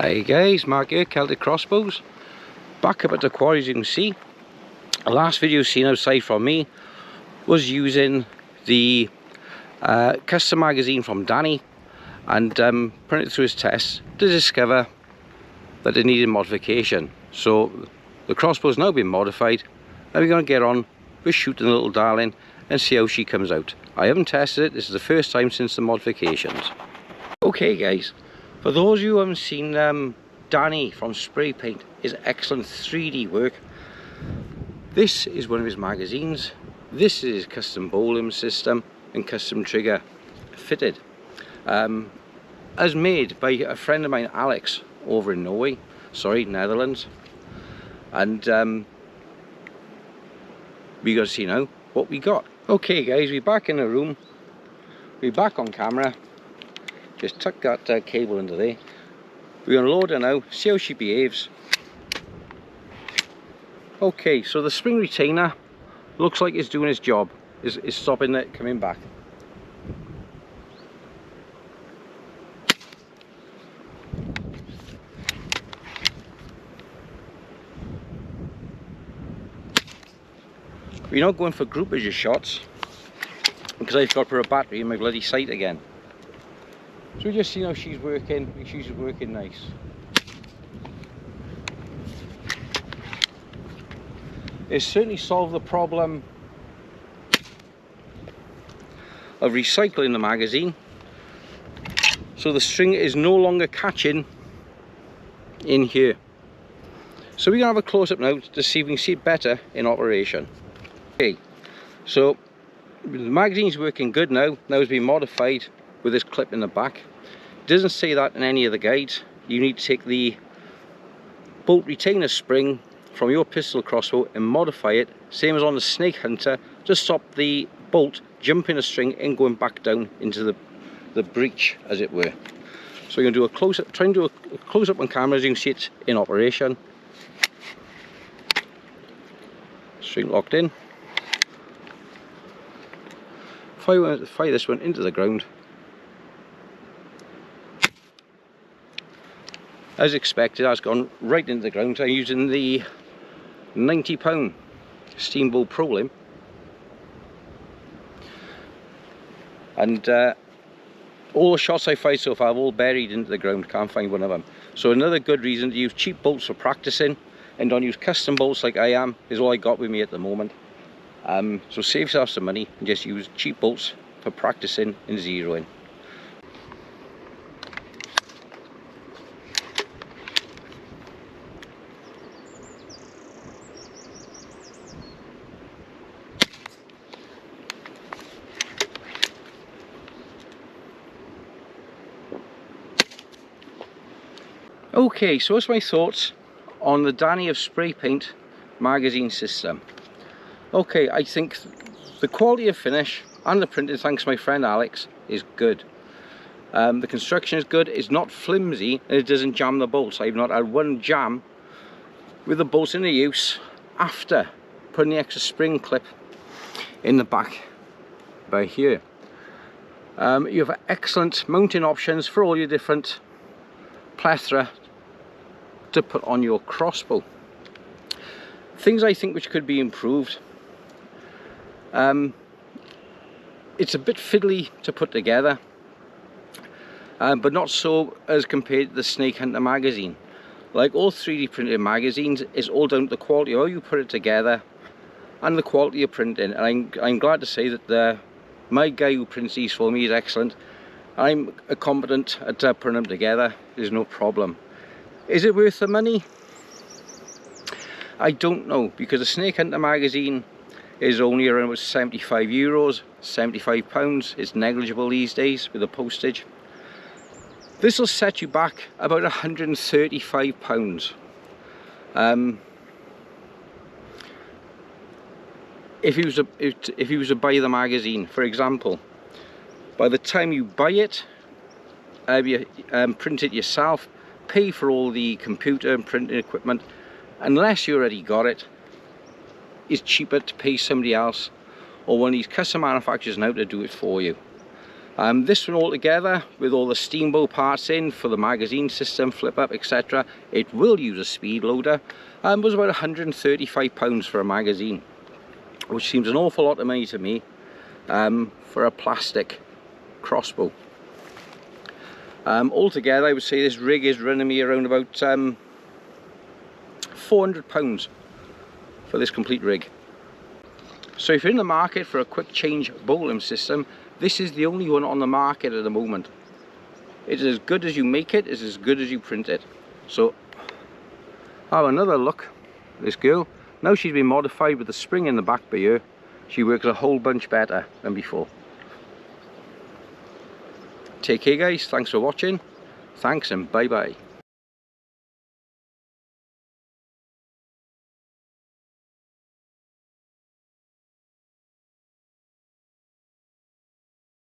Hey guys, Mark here, Celtic Crossbows. Back up at the quarry, as you can see. The last video seen outside from me was using the custom magazine from Dani and printed through his tests to discover that it needed modification. So the crossbow's now been modified. Now we're going to get on with shooting the little darling and see how she comes out. I haven't tested it, this is the first time since the modifications. Okay guys, for those of you who haven't seen Dani from Spray Paint, his excellent 3D work, this is one of his magazines. This is his custom bowling system and custom trigger fitted. As made by a friend of mine, Alex, over in Netherlands. And we got to see now what we got. Okay guys, we're back in the room. We're back on camera. Just tuck that cable into there. We're going to load her now, see how she behaves. Okay, so the spring retainer looks like it's doing its job. It's stopping it coming back. We're not going for groupage of shots because I've got to put a battery in my bloody sight again. So we just see how she's working. She's working nice. It's certainly solved the problem of recycling the magazine, so the string is no longer catching in here. So we're going to have a close-up now to see if we can see it better in operation. Okay, so the magazine's working good now. Now it's been modified with this clip in the back. It doesn't say that in any of the guides. You need to take the bolt retainer spring from your pistol crossbow and modify it, same as on the Snake Hunter, to stop the bolt jumping a string and going back down into the breech, as it were. So we're going to do a close-up, try and do a close-up on camera as you can see it in operation. String locked in. Fire this one into the ground. As expected, that's gone right into the ground. I'm using the 90-pound Steambow Pro Limb, and all the shots I fired so far have all buried into the ground. Can't find one of them. So another good reason to use cheap bolts for practicing and don't use custom bolts like I am is all I got with me at the moment. So save yourself some money and just use cheap bolts for practicing and zeroing. Okay, so what's my thoughts on the Dani of Spray Paint magazine system? Okay, I think the quality of finish and the printing, thanks to my friend Alex, is good. The construction is good, it's not flimsy, and it doesn't jam the bolts. I've not had one jam with the bolts into use after putting the extra spring clip in the back by here. You have excellent mounting options for all your different plethora to put on your crossbow. Things I think which could be improved. It's a bit fiddly to put together, but not so as compared to the Snake Hunter magazine. Like all 3D printed magazines, it's all down to the quality of how you put it together and the quality of printing. And I'm glad to say that my guy who prints these for me is excellent. I'm competent at putting them together. There's no problem. Is it worth the money? I don't know, because the Snake Hunter magazine is only around 75 euros, 75 pounds. It's negligible these days with the postage. This will set you back about 135 pounds. If you was to buy the magazine, for example, by the time you buy it, you print it yourself, pay for all the computer and printing equipment, unless you already got it, it's cheaper to pay somebody else or one of these custom manufacturers now to do it for you. This one altogether, with all the Steambow parts in for the magazine system, flip up, etc., it will use a speed loader, was about £135 for a magazine, which seems an awful lot of money to me for a plastic crossbow. Altogether, I would say this rig is running me around about £400 for this complete rig. So if you're in the market for a quick change bowline system, this is the only one on the market at the moment. It's as good as you make it, it's as good as you print it. So have another look at this girl. Now she's been modified with the spring in the back by her. She works a whole bunch better than before. Take care guys, thanks for watching. Thanks and bye bye.